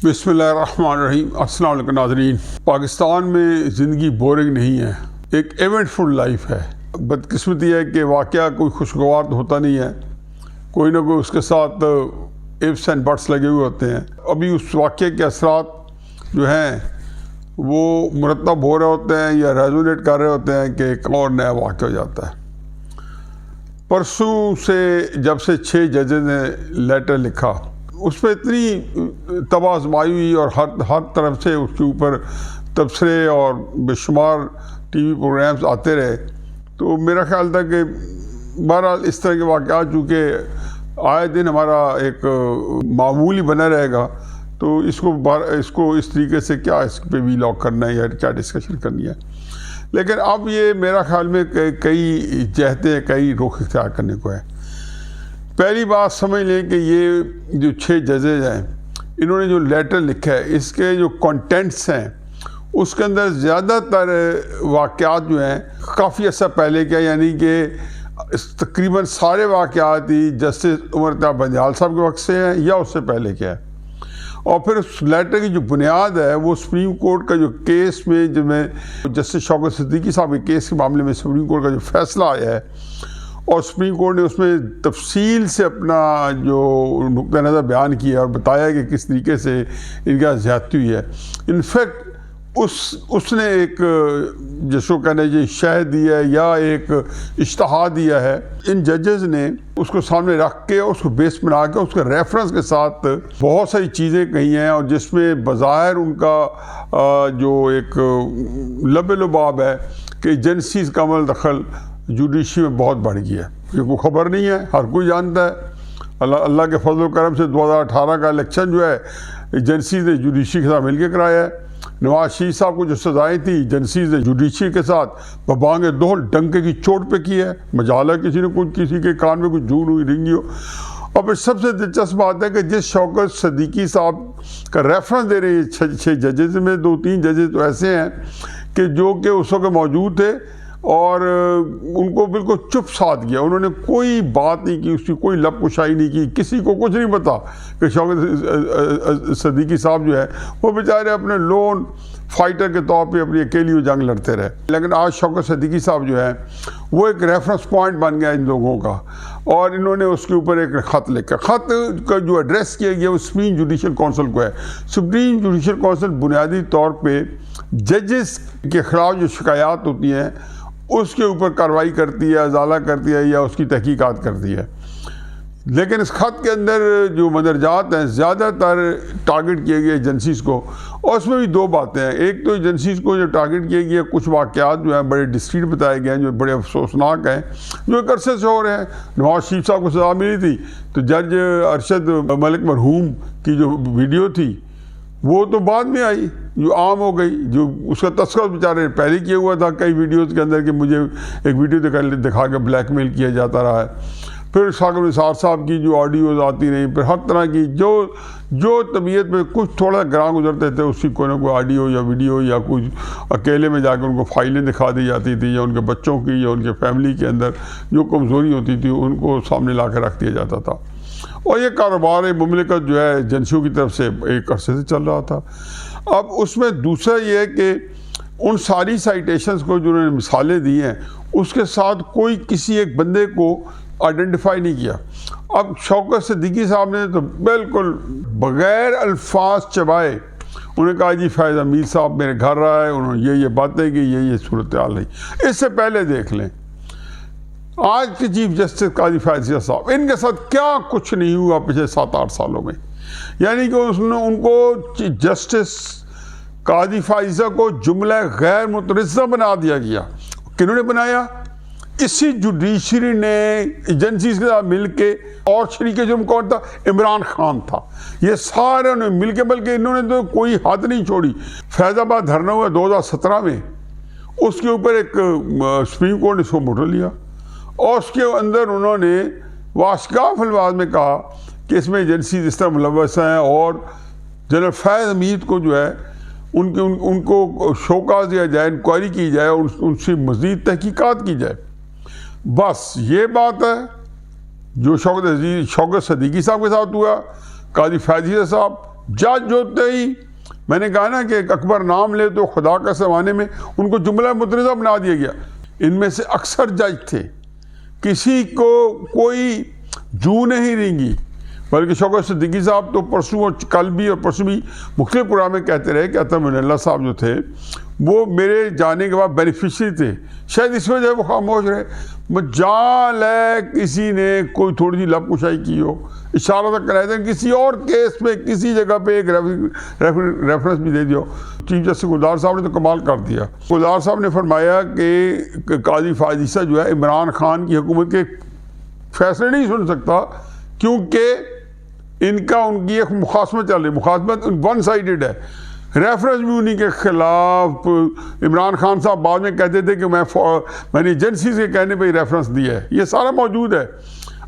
بسم اللہ الرحمن الرحیم۔ السلام علیکم ناظرین۔ پاکستان میں زندگی بورنگ نہیں ہے، ایک ایونٹ فل لائف ہے۔ بدقسمتی ہے کہ واقعہ کوئی خوشگوار تو ہوتا نہیں ہے، کوئی نہ کوئی اس کے ساتھ ایفس اینڈ بٹس لگے ہوئے ہوتے ہیں۔ ابھی اس واقعے کے اثرات جو ہیں وہ مرتب ہو رہے ہوتے ہیں یا ریزونیٹ کر رہے ہوتے ہیں کہ ایک اور نیا واقعہ ہو جاتا ہے۔ پرسوں سے جب سے 6 ججز نے لیٹر لکھا، اس پہ اتنی تباہ آزمائی ہوئی اور ہر طرف سے اس کے اوپر تبصرے اور بے شمار ٹی وی پروگرامز آتے رہے، تو میرا خیال تھا کہ بہرحال اس طرح کے واقعات چونکہ آئے دن ہمارا ایک معمولی بنا رہے گا، تو اس کو اس طریقے سے کیا اس پہ وی لاگ کرنا ہے یا کیا ڈسکشن کرنی ہے۔ لیکن اب یہ میرا خیال میں کئی جہتیں، کئی رخ اختیار کرنے کو ہے۔ پہلی بات سمجھ لیں کہ یہ جو 6 ججز ہیں، انہوں نے جو لیٹر لکھا ہے، اس کے جو کنٹینٹس ہیں اس کے اندر زیادہ تر واقعات جو ہیں کافی عرصہ پہلے کیا، یعنی کہ تقریباً سارے واقعات ہی جسٹس عمر طیاب بنجال صاحب کے وقت سے ہیں یا اس سے پہلے کیا ہے۔ اور پھر اس لیٹر کی جو بنیاد ہے وہ سپریم کورٹ کا جو کیس میں جب میں جسٹس شوکت صدیقی صاحب کے کیس کے معاملے میں سپریم کورٹ کا جو فیصلہ آیا ہے، اور سپریم کورٹ نے اس میں تفصیل سے اپنا جو نقطہ نظر بیان کیا اور بتایا کہ کس طریقے سے ان کا زیادتی ہوئی ہے۔ انفیکٹ اس نے ایک جس کو کہنا ہے شہ دیا ہے یا ایک اشتہار دیا ہے، ان ججز نے اس کو سامنے رکھ کے اس کو بیس بنا کے اس کے ریفرنس کے ساتھ بہت ساری چیزیں کہی ہیں، اور جس میں بظاہر ان کا جو ایک لب لباب ہے کہ ایجنسیز کا عمل دخل جوڈیشری میں بہت بڑھ گیا ہے۔ یہ کوئی خبر نہیں ہے، ہر کوئی جانتا ہے۔ اللہ کے فضل و کرم سے 2018 کا الیکشن جو ہے ایجنسیز نے جوڈیشری کے ساتھ مل کے کرایا ہے۔ نواز شریف صاحب کو جو سزائیں تھیں ایجنسیز نے جوڈیشری کے ساتھ ببانگ دہل ڈنکے کی چوٹ پہ کی ہے۔ مجال ہے کسی نے کسی کے کان میں کچھ جھول ہوئی رنگی ہو۔ اور پھر سب سے دلچسپ بات ہے کہ جس شوکت صدیقی صاحب کا ریفرنس دے رہے ہیں 6 ججز میں 2-3 ججز تو ایسے ہیں کہ جو کہ اس وقت موجود تھے اور ان کو بالکل چپ ساتھ گیا، انہوں نے کوئی بات نہیں کی، اس کی کوئی لب کشائی نہیں کی، کسی کو کچھ نہیں پتا کہ شوکت صدیقی صاحب جو ہے وہ بیچارے اپنے لون فائٹر کے طور پہ اپنی اکیلی جنگ لڑتے رہے۔ لیکن آج شوکت صدیقی صاحب جو ہے وہ ایک ریفرنس پوائنٹ بن گیا ان لوگوں کا، اور انہوں نے اس کے اوپر ایک خط لکھا۔ خط کا جو ایڈریس کیا گیا وہ سپریم جوڈیشل کونسل کو ہے۔ سپریم جوڈیشل کونسل بنیادی طور پہ ججز کے خلاف جو شکایات ہوتی ہیں اس کے اوپر کارروائی کرتی ہے، ازالہ کرتی ہے یا اس کی تحقیقات کرتی ہے۔ لیکن اس خط کے اندر جو مندرجات ہیں زیادہ تر ٹارگٹ کیے گئے ایجنسیز کو، اور اس میں بھی 2 باتیں ہیں۔ ایک تو ایجنسیز کو جو ٹارگٹ کیے گئے کچھ واقعات جو ہیں بڑے ڈسکریٹ بتائے گئے ہیں جو بڑے افسوسناک ہیں، جو ایک عرصے سے ہو رہے ہیں۔ نواز شریف صاحب کو سزا ملی تھی تو جج ارشد ملک مرحوم کی جو ویڈیو تھی وہ تو بعد میں آئی، جو عام ہو گئی، جو اس کا تذکرہ بیچارے نے پہلے کیا ہوا تھا کئی ویڈیوز کے اندر کہ مجھے ایک ویڈیو دکھا کے بلیک میل کیا جاتا رہا ہے۔ پھر ثاقب نثار صاحب کی جو آڈیوز آتی رہیں، پھر ہر طرح کی جو طبیعت میں کچھ تھوڑا گراں گزرتے تھے اس کی کوئی نہ کوئی آڈیو یا ویڈیو یا کچھ اکیلے میں جا کے ان کو فائلیں دکھا دی جاتی تھی، یا ان کے بچوں کی یا ان کے فیملی کے اندر جو کمزوری ہوتی تھی ان کو سامنے لا کے رکھ دیا جاتا تھا۔ اور یہ کاروبار مملکت جو ہے ایجنسیوں کی طرف سے ایک عرصے سے چل رہا تھا۔ اب اس میں دوسرا یہ ہے کہ ان ساری سائٹیشنز کو جو انہوں نے مثالیں دی ہیں اس کے ساتھ کوئی کسی ایک بندے کو آئیڈینٹیفائی نہیں کیا۔ اب شوکت صدیقی صاحب نے تو بالکل بغیر الفاظ چبائے انہوں نے کہا جی فیض حمید صاحب میرے گھر رہا ہے، انہوں نے یہ باتیں کی، یہ صورتحال رہی۔ اس سے پہلے دیکھ لیں آج کے چیف جسٹس قاضی فیاض صاحب، ان کے ساتھ کیا کچھ نہیں ہوا پچھلے 7-8 سالوں میں۔ یعنی کہ ان کو جسٹس قاضی فیاض کو جملہ غیر مترجمہ بنا دیا گیا۔ کنہوں نے بنایا؟ اسی جوڈیشری نے ایجنسیز کے ساتھ مل کے، اور شریک جرم کون تھا؟ عمران خان تھا۔ یہ سارے انہوں نے مل کے، بلکہ انہوں نے تو کوئی حد نہیں چھوڑی۔ فیض آباد دھرنا ہوا 2017 میں، اس کے اوپر ایک سپریم کورٹ نے اس کو موٹر لیا، اور اس کے اندر انہوں نے واشگاف الفاظ میں کہا کہ اس میں ایجنسیز اس طرح ملوث ہیں، اور جنرل فیض حمید کو جو ہے ان کو شوکاز دیا جائے، انکوائری کی جائے، ان سے مزید تحقیقات کی جائے۔ بس یہ بات ہے جو شوکت صدیقی صاحب کے ساتھ ہوا۔ قاضی فیاض صاحب جج ہوتے ہی میں نے کہا نا کہ ایک اکبر نام لے تو خدا کا زمانے میں ان کو جملہ متنازع بنا دیا گیا. ان میں سے اکثر جج تھے، کسی کو کوئی جو نہیں رینگی، بلکہ شوکت صدیقی صاحب تو پرسوں اور کل بھی اور پرسوں بھی مختلف پروگرام میں کہتے رہے کہ عطا معین اللہ صاحب جو تھے وہ میرے جانے کے بعد بینیفیشری تھے. شاید اس وجہ وہ خاموش رہے. مجال ہے کسی نے کوئی تھوڑی سی لب کشائی کی ہو، اشارہ تک کرایا تھا، کسی اور کیس پہ کسی جگہ پہ ایک ریفرنس بھی دے دیا. چیف جسٹس گلزار صاحب نے تو کمال کر دیا. گلزار صاحب نے فرمایا کہ قاضی فائز عیسیٰ جو ہے عمران خان کی حکومت کے فیصلے نہیں سن سکتا، کیونکہ ان کی ایک مخاصمت چل رہی، مخاصمت ون سائیڈڈ ہے. ریفرنس بھی انہی کے خلاف. عمران خان صاحب بعد میں کہتے تھے کہ میں نے ایجنسیز کے کہنے پہ ہی ریفرنس دیا ہے. یہ سارا موجود ہے.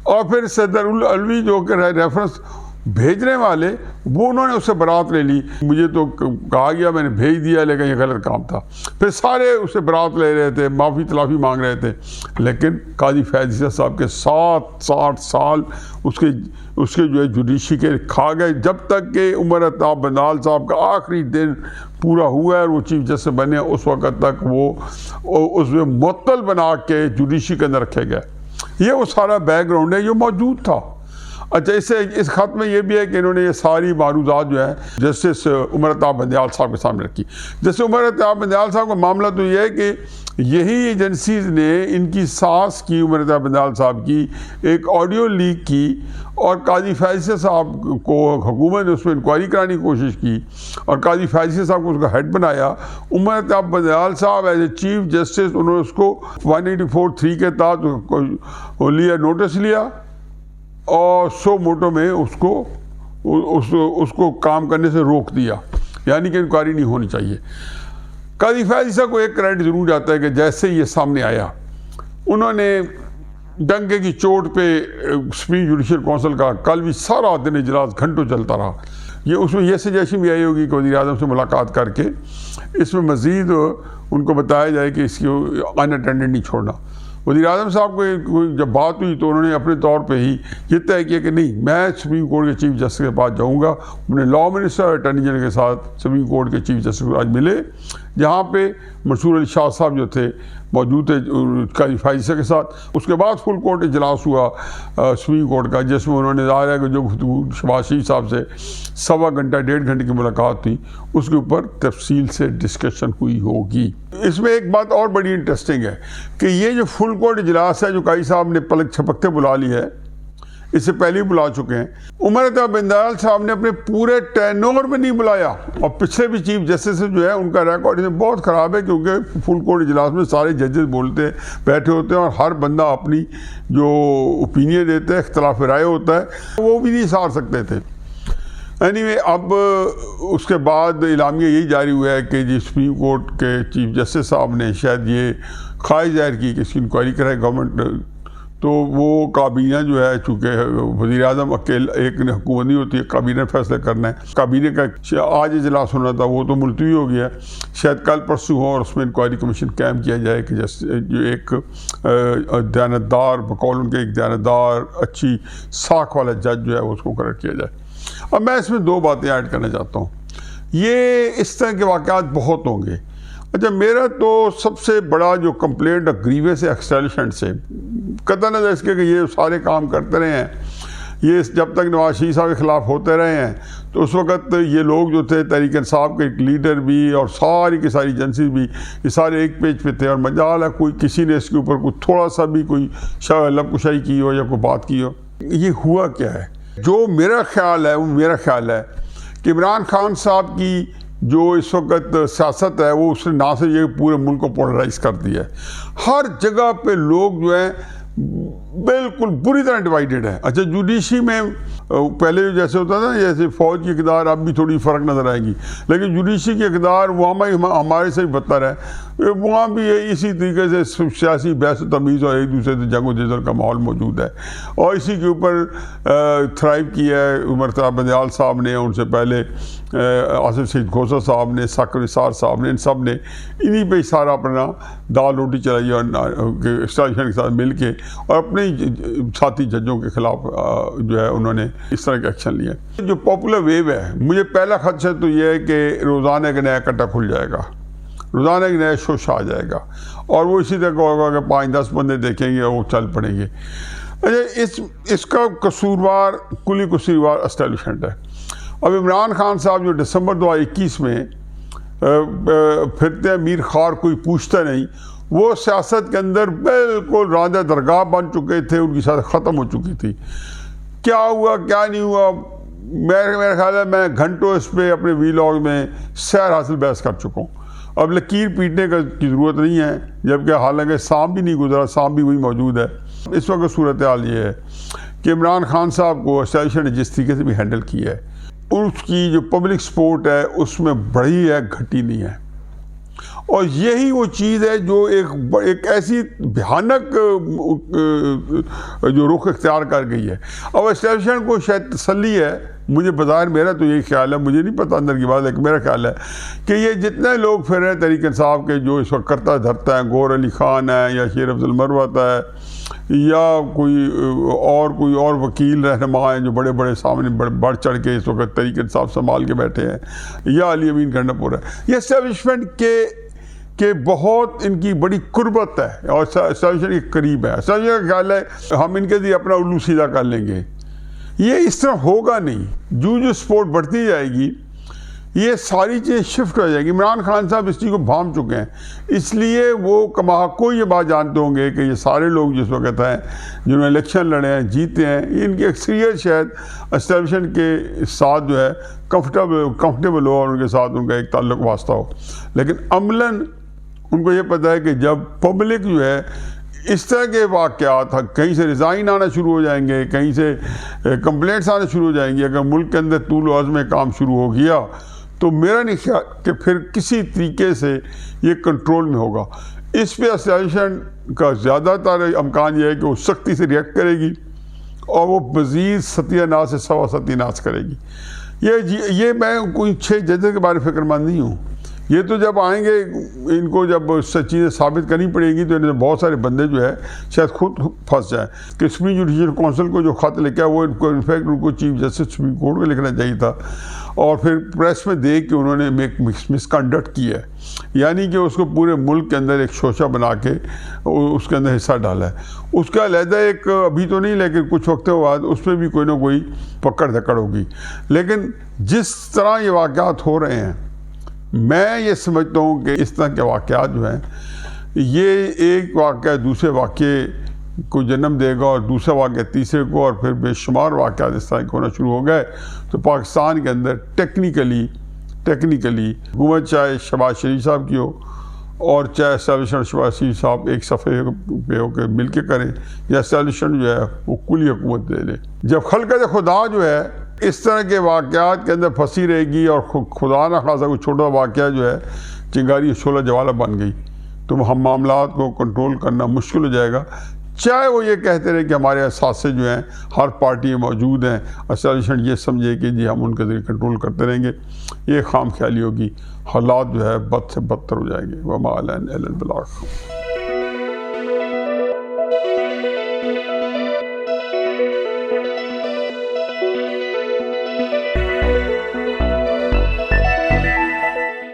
اور پھر صدر العلوی جو کہ ریفرنس بھیجنے والے، وہ انہوں نے اس سے برات لے لی. مجھے تو کہا گیا میں نے بھیج دیا، لیکن یہ غلط کام تھا. پھر سارے اس سے برات لے رہے تھے، معافی تلافی مانگ رہے تھے. لیکن قاضی فائز عیسیٰ صاحب کے 60 سال اس کے جو ہے جوڈیشری کے کھا گئے، جب تک کہ عمر عطا بندال صاحب کا آخری دن پورا ہوا ہے اور وہ چیف جسٹس بنے، اس وقت تک وہ اس میں معطل بنا کے جوڈیشری کے اندر رکھے گئے. یہ وہ سارا بیک گراؤنڈ ہے جو موجود تھا. اچھا، اس خط میں یہ بھی ہے کہ انہوں نے یہ ساری معروضات جو ہے جسٹس عمر عطا بندیال صاحب کے سامنے رکھی. جیسے عمر عطا بندیال صاحب کا معاملہ تو یہ ہے کہ یہی ایجنسیز نے ان کی ساس کی، عمر عطا بندیال صاحب کی ایک آڈیو لیک کی، اور قاضی فائز صاحب کو حکومت نے اس میں انکوائری کرانے کی کوشش کی، اور قاضی فائز صاحب کو اس کا ہیڈ بنایا. عمر عطا بندیال صاحب ایز اے چیف جسٹس انہوں نے اس کو 184(3) کے تحت لیا، نوٹس لیا، اور سو موٹو میں اس کو کام کرنے سے روک دیا، یعنی کہ انکوائری نہیں ہونی چاہیے. قاضی فائز عیسیٰ کو ایک کریڈٹ ضرور جاتا ہے کہ جیسے یہ سامنے آیا، انہوں نے ڈنکے کی چوٹ پہ سپریم جوڈیشل کونسل کا کل بھی سارا دن اجلاس گھنٹوں چلتا رہا. اس میں یہ سجیشن بھی آئی ہوگی کہ وزیر اعظم سے ملاقات کر کے اس میں مزید ان کو بتایا جائے کہ اس کی ان اٹینڈنٹ نہیں چھوڑنا. وزیر اعظم صاحب کو جب بات ہوئی تو انہوں نے اپنے طور پہ ہی یہ طے کیا کہ نہیں، میں سپریم کورٹ کے چیف جسٹس کے پاس جاؤں گا. اپنے لاء منسٹر اور اٹارنی جنرل کے ساتھ سپریم کورٹ کے چیف جسٹس کو آج ملے، جہاں پہ منصور علی شاہ صاحب جو تھے موجود تھے قاضی فائز عیسیٰ کے ساتھ. اس کے بعد فل کورٹ اجلاس ہوا سپریم کورٹ کا، جس میں انہوں نے ظاہر ہے کہ جو گفتگو شہباز شریف صاحب سے 1.25 گھنٹے کی ملاقات تھی، اس کے اوپر تفصیل سے ڈسکشن ہوئی ہوگی. اس میں ایک بات اور بڑی انٹرسٹنگ ہے کہ یہ جو فل کورٹ اجلاس ہے جو قاضی صاحب نے پلک چھپکتے بلا لی ہے، اس سے پہلے ہی بلا چکے ہیں. عمر عطا بندیال صاحب نے اپنے پورے ٹینور میں نہیں بلایا، اور پچھلے بھی چیف جسٹس جو ہے ان کا ریکارڈ بہت خراب ہے، کیونکہ فل کورٹ اجلاس میں سارے ججز بولتے بیٹھے ہوتے ہیں اور ہر بندہ اپنی جو اوپینین دیتا ہے، اختلاف رائے ہوتا ہے، وہ بھی نہیں سار سکتے تھے. اینی اب اس کے بعد اعلامیہ یہی جاری ہوا ہے کہ جی سپریم کورٹ کے چیف جسٹس صاحب نے شاید یہ خواہش ظاہر کی کہ اس کی انکوائری کرائے گورنمنٹ. تو وہ کابینہ جو ہے، چونکہ وزیر اعظم اکیلا ایک حکومت نہیں ہوتی ہے، کابینہ فیصلہ کرنا ہے. کابینہ کا آج اجلاس ہونا تھا، وہ تو ملتوی ہو گیا. شاید کل پرسوں ہو اور اس میں انکوائری کمیشن قائم کیا جائے کہ جو ایک دیانتدار، بقول ان کے ایک دیانتدار اچھی ساکھ والا جج جو ہے اس کو قرار کیا جائے. اب میں اس میں 2 باتیں ایڈ کرنا چاہتا ہوں. یہ اس طرح کے واقعات بہت ہوں گے. اچھا، میرا تو سب سے بڑا جو کمپلینٹ گریوس ہے ایکسٹیلیشنٹ سے، قطع نظر اس کے کہ یہ سارے کام کرتے رہے ہیں، یہ جب تک نواز شریف صاحب کے خلاف ہوتے رہے ہیں، تو اس وقت یہ لوگ جو تھے تحریک انصاف کے لیڈر بھی اور ساری کی ساری ایجنسیز بھی، یہ سارے ایک پیج پہ تھے. اور مجال ہے کوئی کسی نے اس کے اوپر کوئی تھوڑا سا بھی کوئی لب کشائی کی ہو یا کوئی بات کی ہو. یہ ہوا کیا ہے؟ جو میرا خیال ہے، وہ میرا خیال ہے کہ عمران خان صاحب کی جو اس وقت سیاست ہے، وہ اس نے نہ سے یہ پورے ملک کو پولرائز کر دیا ہے. ہر جگہ پہ لوگ جو ہیں بالکل بری طرح ڈیوائیڈڈ ہے. اچھا، جوڈیشری میں پہلے جیسے ہوتا تھا، جیسے فوج کی اقدار اب بھی تھوڑی فرق نظر آئے گی، لیکن جوڈیشری کی اقدار وہ ہمارے سے بھی بدتر ہے. وہاں بھی اسی طریقے سے سیاسی بحث و تمیز اور ایک دوسرے سے جنگ و جدل کا ماحول موجود ہے، اور اسی کے اوپر تھرائیو کیا ہے عمر طارق بندیال صاحب نے، ان سے پہلے آصف سعید کھوسہ صاحب نے، ثاقب نثار صاحب نے، ان سب نے انہی پہ سارا اپنا دال روٹی چلائی اور اسٹیبلشمنٹ کے ساتھ مل کے، اور اپنے ساتھی ججوں کے خلاف جو ہے انہوں نے اس طرح کے ایکشن لیے۔ جو پاپولر ویو ہے، مجھے پہلا خدشہ تو یہ ہے کہ روزانہ ایک نیا کٹا کھل جائے گا، روزانہ ایک نیا شوشہ آ جائے گا، اور وہ اسی طرح ہوگا کہ 5-10 بندے دیکھیں گے اور وہ چل پڑیں گے۔ اچھا، اس کا قصوروار کلی قصوروار اسٹیبلشمنٹ ہے۔ اب عمران خان صاحب جو دسمبر 2021 میں پھرتے ہیں میر خوار کوئی پوچھتا نہیں، وہ سیاست کے اندر بالکل راندہ درگاہ بن چکے تھے، ان کی سیاست ختم ہو چکی تھی۔ کیا ہوا کیا نہیں ہوا، میرا خیال ہے میں گھنٹوں اس پہ اپنے ویلاگ میں سیر حاصل بحث کر چکا ہوں۔ اب لکیر پیٹنے کی ضرورت نہیں ہے، جبکہ حالانکہ سام بھی نہیں گزرا، سام بھی وہی موجود ہے۔ اس وقت صورتحال یہ ہے کہ عمران خان صاحب کو اسٹیبلشمنٹ نے جس طریقے سے بھی ہینڈل کیا ہے، اس کی جو پبلک سپورٹ ہے اس میں بڑھی ہے، گھٹی نہیں ہے، اور یہی وہ چیز ہے جو ایک ایسی بھیانک جو رخ اختیار کر گئی ہے۔ اب اسٹیبلشمنٹ کو شاید تسلی ہے، مجھے بظاہر میرا تو یہی خیال ہے، مجھے نہیں پتہ اندر کی بات ہے، کہ میرا خیال ہے کہ یہ جتنے لوگ پھر رہے ہیں تحریک انصاف کے جو اس وقت کرتا دھرتا ہے، گور علی خان ہے یا شیر افضل مروت ہے یا کوئی اور وکیل رہنما ہیں جو بڑے بڑے سامنے بڑھ چڑھ کے اس وقت تحریک انصاف سنبھال کے بیٹھے ہیں، یا علی امین گنڈاپور ہے، یہ اسٹیبلشمنٹ کہ بہت ان کی بڑی قربت ہے اور اسٹیبلشمنٹ کے قریب ہے۔ اسٹیبلشمنٹ کا خیال ہے ہم ان کے لیے اپنا الو سیدھا کر لیں گے، یہ اس طرح ہوگا نہیں۔ جو سپورٹ بڑھتی جائے گی یہ ساری چیزیں شفٹ ہو جائیں گی۔ عمران خان صاحب اس چیز کو بھانپ چکے ہیں، اس لیے وہ کماحقو یہ بات جانتے ہوں گے کہ یہ سارے لوگ جس وقت ہیں جنہوں نے الیکشن لڑے ہیں، جیتے ہیں، ان کی اکثریت شاید اسٹیبلشمنٹ کے ساتھ جو ہے کمفرٹیبل ہو اور ان کے ساتھ ان کا ایک تعلق واسطہ ہو، لیکن عملاً ان کو یہ پتہ ہے کہ جب پبلک جو ہے اس طرح کے واقعات کہیں سے ریزائن آنا شروع ہو جائیں گے، کہیں سے کمپلینٹس آنا شروع ہو جائیں گی، اگر ملک کے اندر طول و عرض میں کام شروع ہو گیا تو میرا نہیں خیال کہ پھر کسی طریقے سے یہ کنٹرول میں ہوگا۔ اس پہ اسٹیبلشمنٹ کا زیادہ تر امکان یہ ہے کہ وہ سختی سے ریئیکٹ کرے گی اور وہ مزید ستیہ ناز سے سوا ستیہ ناز کرے گی۔ یہ میں کوئی 6 ججز کے بارے میں فکر مند نہیں ہوں، یہ تو جب آئیں گے ان کو جب چیزیں ثابت کرنی پڑے گی تو انہیں بہت سارے بندے جو ہے شاید خود پھنس جائیں کہ سپریم جوڈیشل کونسل کو جو خط لکھا ہے وہ انفیکٹ ان کو چیف جسٹس سپریم کورٹ کو لکھنا چاہیے تھا، اور پھر پریس میں دیکھ کے انہوں نے مس کنڈکٹ کیا ہے، یعنی کہ اس کو پورے ملک کے اندر ایک شوشہ بنا کے اس کے اندر حصہ ڈالا ہے۔ اس کا علیحدہ ایک ابھی تو نہیں لیکن کچھ وقت بعد اس میں بھی کوئی نہ کوئی پکڑ دھکڑ ہوگی، لیکن جس طرح یہ واقعات ہو رہے ہیں میں یہ سمجھتا ہوں کہ اس طرح کے واقعات جو ہیں یہ ایک واقعہ دوسرے واقعے کو جنم دے گا اور دوسرا واقعہ تیسرے کو، اور پھر بے شمار واقعات اس طرح کے ہونا شروع ہو گئے تو پاکستان کے اندر ٹیکنیکلی حکومت چاہے شہباز شریف صاحب کی ہو اور چاہے اسٹیبلشمنٹ شہباز شریف صاحب ایک صفحے پہ ہو کے مل کے کریں، یا اسٹیبلشمنٹ جو ہے وہ کلی حکومت دے لے۔ جب خلقت خدا جو ہے اس طرح کے واقعات کے اندر پھنسی رہے گی اور خدا نہ خاصا کوئی چھوٹا واقعہ جو ہے چنگاری شعلہ جوالہ بن گئی تو ہم معاملات کو کنٹرول کرنا مشکل ہو جائے گا، چاہے وہ یہ کہتے رہے کہ ہمارے اثاثے جو ہیں ہر پارٹی میں موجود ہیں، اسٹیبلشمنٹ یہ سمجھے کہ جی ہم ان کے ذریعے کنٹرول کرتے رہیں گے، یہ خام خیالی ہوگی، حالات جو ہے بد سے بدتر ہو جائیں گے۔ وما علینا الا البلاغ۔